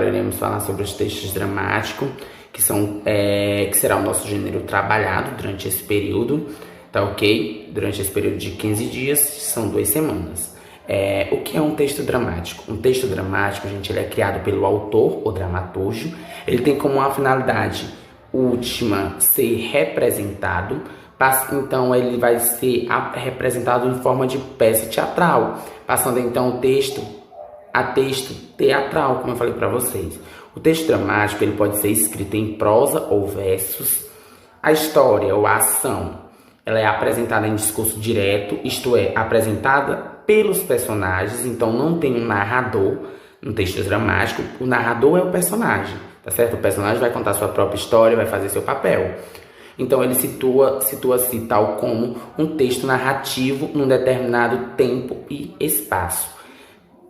agora iremos falar sobre os textos dramáticos, que será o nosso gênero trabalhado durante esse período, tá ok? Durante esse período de 15 dias, são 2 semanas. O que é um texto dramático? Um texto dramático, gente, ele é criado pelo autor ou dramaturgo. Ele tem como uma finalidade última ser representado. Então ele vai ser representado em forma de peça teatral, passando então o texto a texto teatral, como eu falei para vocês. O texto dramático ele pode ser escrito em prosa ou versos. A história ou a ação ela é apresentada em discurso direto, isto é, apresentada pelos personagens, então não tem um narrador no texto dramático. O narrador é o personagem, tá certo? O personagem vai contar sua própria história, vai fazer seu papel. Então ele situa-se tal como um texto narrativo num determinado tempo e espaço.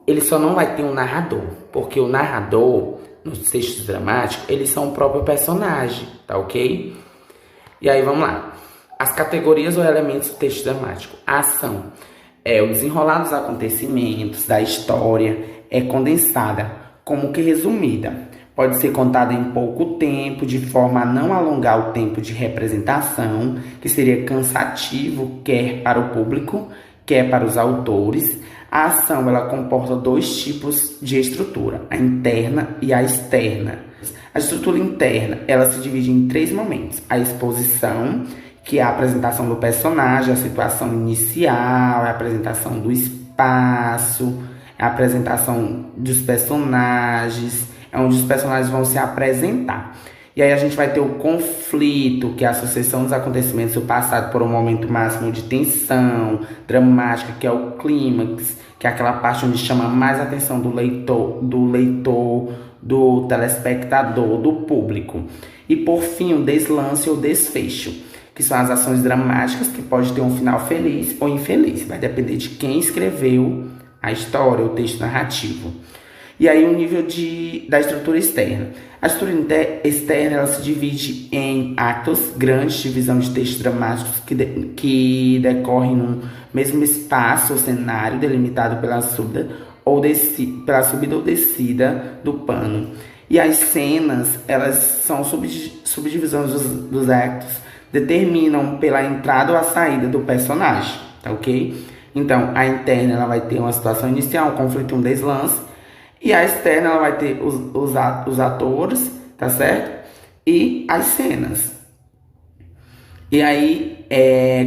Ele só não vai ter um narrador, porque o narrador, nos textos dramáticos, eles são o próprio personagem, tá ok? E aí vamos lá. As categorias ou elementos do texto dramático. A ação é o desenrolar dos acontecimentos, da história, é condensada, como que resumida. Pode ser contada em pouco tempo, de forma a não alongar o tempo de representação, que seria cansativo, quer para o público, quer para os autores. A ação ela comporta 2 tipos de estrutura, a interna e a externa. A estrutura interna ela se divide em 3 momentos. A exposição, que é a apresentação do personagem, a situação inicial, a apresentação do espaço, a apresentação dos personagens, é onde os personagens vão se apresentar. E aí a gente vai ter o conflito, que é a sucessão dos acontecimentos do passado por um momento máximo de tensão dramática, que é o clímax, que é aquela parte onde chama mais a atenção do leitor, do telespectador, do público. E por fim, o deslance ou desfecho, que são as ações dramáticas, que pode ter um final feliz ou infeliz. Vai depender de quem escreveu a história, o texto narrativo. E aí o nível da estrutura externa. A estrutura externa ela se divide em atos, grandes divisão de textos dramáticos que decorrem num mesmo espaço ou cenário delimitado pela subida ou descida do pano. E as cenas, elas são subdivisões dos atos, determinam pela entrada ou a saída do personagem, tá ok? Então, a interna ela vai ter uma situação inicial, um conflito, um deslance. E a externa ela vai ter os atores, tá certo? E as cenas. E aí,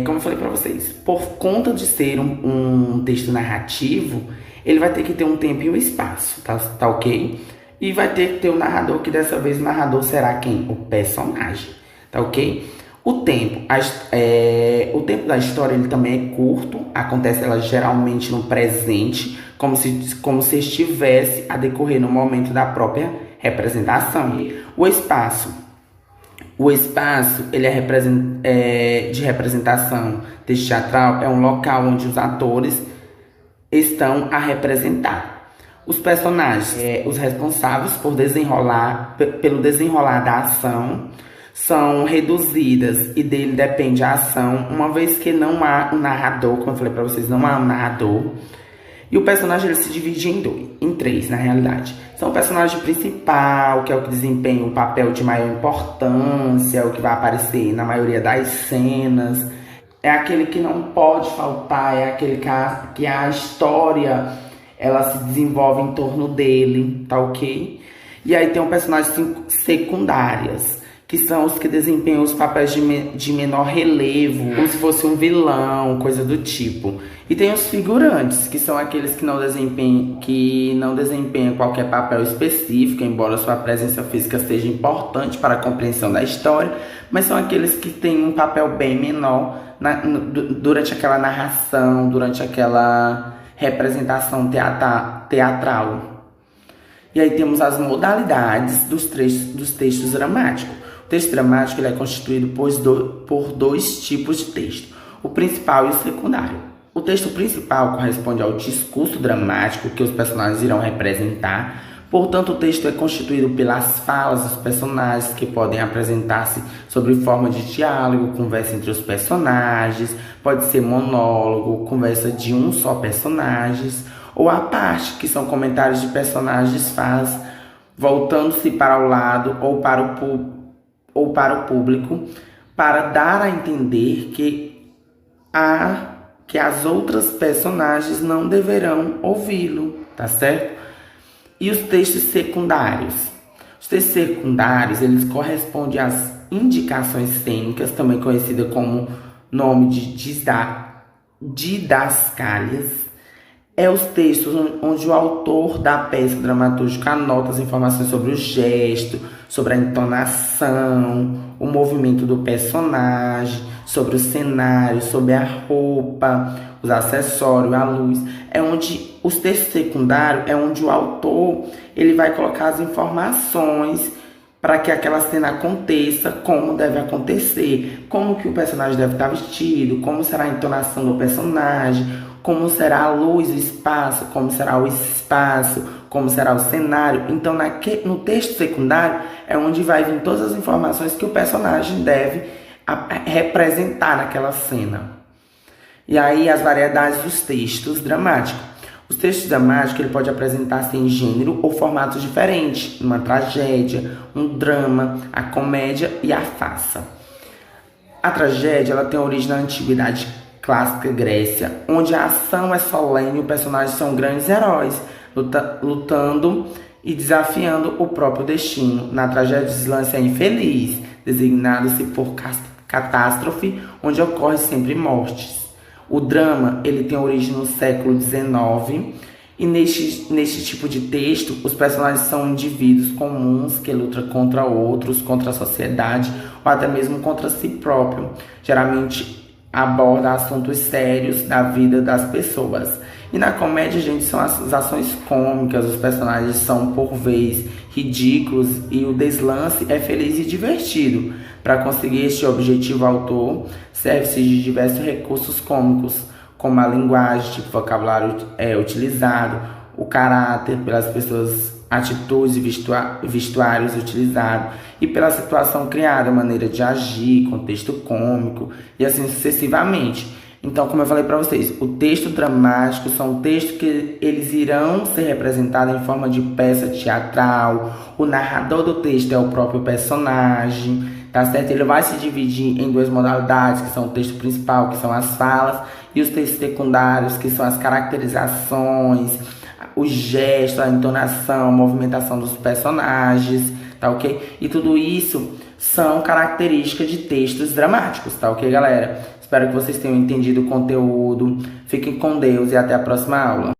como eu falei pra vocês, por conta de ser um texto narrativo, ele vai ter que ter um tempo e um espaço, tá ok? E vai ter que ter o narrador, que dessa vez o narrador será quem? O personagem, tá ok? O tempo da história ele também é curto, acontece ela geralmente no presente, como se estivesse a decorrer no momento da própria representação. O espaço ele de representação texto teatral, é um local onde os atores estão a representar. Os personagens, os responsáveis pelo desenrolar da ação, são reduzidas e dele depende a ação, uma vez que não há um narrador, como eu falei para vocês, não há um narrador. E o personagem ele se divide em 3, na realidade. São o personagem principal, que é o que desempenha o papel de maior importância, o que vai aparecer na maioria das cenas. É aquele que não pode faltar, é aquele que a história ela se desenvolve em torno dele, tá ok? E aí tem um personagem secundárias, que são os que desempenham os papéis de menor relevo, como se fosse um vilão, coisa do tipo. E tem os figurantes, que são aqueles que não desempenham qualquer papel específico, embora sua presença física seja importante para a compreensão da história, mas são aqueles que têm um papel bem menor durante aquela narração, durante aquela representação teatral. E aí temos as modalidades dos textos dramáticos. O texto dramático ele é constituído por 2 tipos de texto, o principal e o secundário. O texto principal corresponde ao discurso dramático que os personagens irão representar. Portanto, o texto é constituído pelas falas dos personagens, que podem apresentar-se sob forma de diálogo, conversa entre os personagens, pode ser monólogo, conversa de um só personagem, ou a parte, que são comentários de personagens, voltando-se para o lado ou para o público, para dar a entender que as outras personagens não deverão ouvi-lo, tá certo? E os textos secundários? Os textos secundários, eles correspondem às indicações cênicas, também conhecida como nome de didascálias. É os textos onde o autor da peça dramatúrgica anota as informações sobre o gesto, sobre a entonação, o movimento do personagem, sobre o cenário, sobre a roupa, os acessórios, a luz. É onde os textos secundários é onde o autor ele vai colocar as informações para que aquela cena aconteça, como deve acontecer, como que o personagem deve estar vestido, como será a entonação do personagem, como será a luz, o espaço, como será o espaço, como será o cenário. Então, no texto secundário é onde vai vir todas as informações que o personagem deve representar naquela cena. E aí, as variedades dos textos dramáticos. Os textos dramáticos ele pode apresentar-se em gênero ou formatos diferentes, uma tragédia, um drama, a comédia e a farsa. A tragédia ela tem origem na antiguidade clássica Grécia, onde a ação é solene e os personagens são grandes heróis, lutando e desafiando o próprio destino. Na tragédia, o deslance é infeliz, designado-se por catástrofe, onde ocorre sempre mortes. O drama ele tem origem no século XIX e neste tipo de texto, os personagens são indivíduos comuns que lutam contra outros, contra a sociedade ou até mesmo contra si próprio. Geralmente aborda assuntos sérios da vida das pessoas. E na comédia, gente, são as ações cômicas, os personagens são por vez ridículos e o deslance é feliz e divertido. Para conseguir este objetivo, o autor serve-se de diversos recursos cômicos, como a linguagem, tipo vocabulário utilizado, o caráter pelas pessoas, atitudes e vestuários utilizados e pela situação criada, maneira de agir, contexto cômico e assim sucessivamente. Então, como eu falei para vocês, o texto dramático são textos que eles irão ser representados em forma de peça teatral. O narrador do texto é o próprio personagem, tá certo? Ele vai se dividir em duas modalidades, que são o texto principal, que são as falas, e os textos secundários, que são as caracterizações, o gesto, a entonação, a movimentação dos personagens, tá ok? E tudo isso são características de textos dramáticos, tá ok, galera? Espero que vocês tenham entendido o conteúdo. Fiquem com Deus e até a próxima aula.